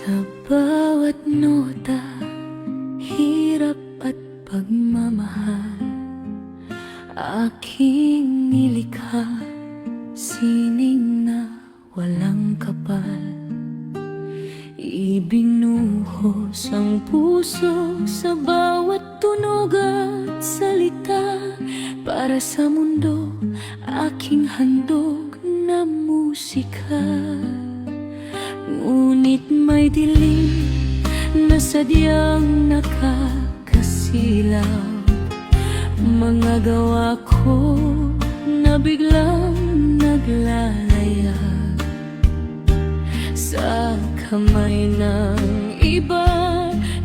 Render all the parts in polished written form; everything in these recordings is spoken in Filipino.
Sa bawat nota, hirap at pagmamahal, aking nilikha, sining na walang kapal. Ibinuhos ang puso sa bawat tunog at salita, para sa mundo, aking handog na musika. Ngunit may dilim na sadyang nakakasilaw, mga gawa ko na biglang naglalayag sa kamay ng iba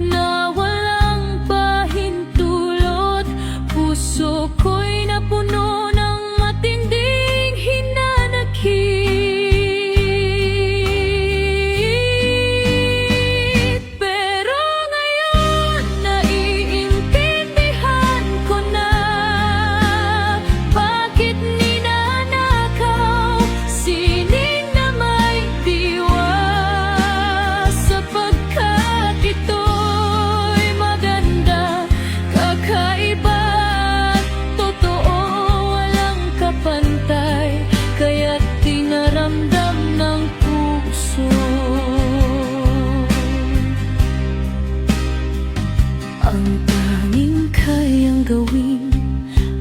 na walang pahintulot. Puso ko'y napuno ng matinding hinanakit. Pero ngayon naiintindihan ko na bakit ninanakaw sining na may diwa, sapagkat ito'y maganda, kakaiba, totoo, walang kapantay, kaya't dinaramdam ng puso. Ang tanging kayang gawin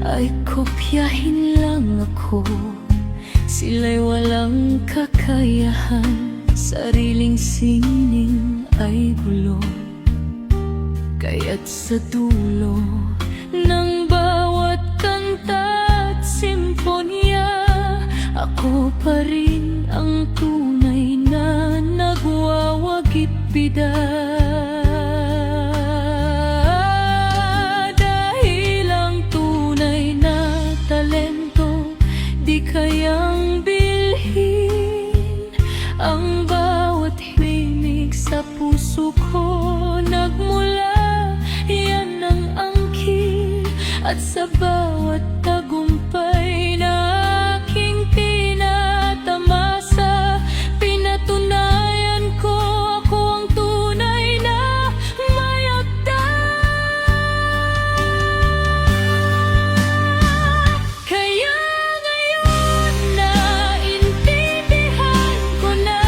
ay kopyahin lang ako. Sila'y walang kakayahan, sariling sining ay bulong. Kaya't sa dulo ng bawat kanta at simponya, ako pa rin ang tunay na nagwawagit bida. Dahil ang tunay na talento di kayang bilhin, ang bawat himig sa puso ko nagmula, yan ang angkin, at sa bawat tagumpay na aking tinatamasa, pinatunayan ko ako ang tunay na mayagda. Kaya ngayon naintindihan ko na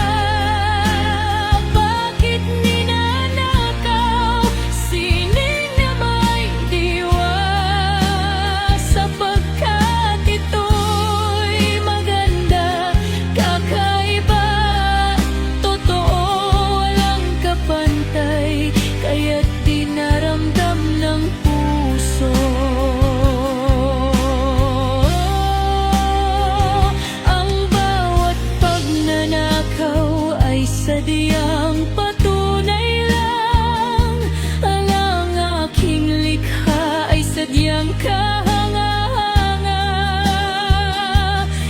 bakit ninanakaw sining na may diwa, sapagkat ito'y maganda, kakaiba, totoo, walang kapantay, kaya't dinaramdam ng puso. Ang bawat pagnanakaw ay sadyang patunay lang, ang aking likha ay sadyang kahanga-hanga.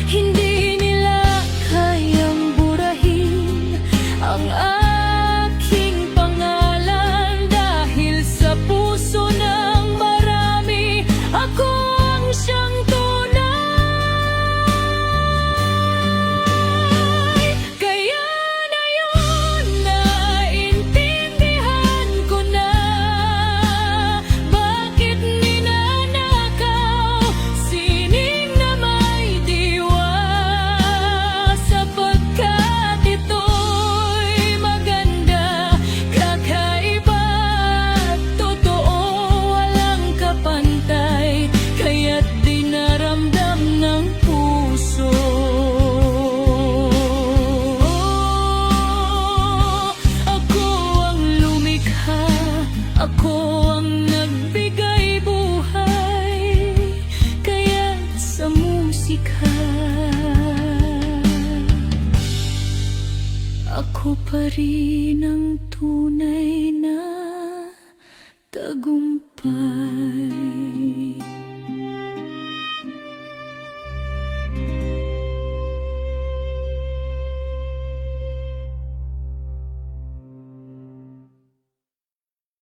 Hindi nila kayang burahin ang aking pangalan, dahil sa puso ng marami ako ang siyang tunay. Kaya na yun naintindihan ko na bakit ninanakaw sining na may diwa, sapagkat ito'y maganda, kakaiba, totoo, walang kapantay, kaya't dinaramdam ng puso. Ako ang lumikha, ako ang nagbigay buhay, kaya't sa musika ako pa rin ang tunay na tagumpay.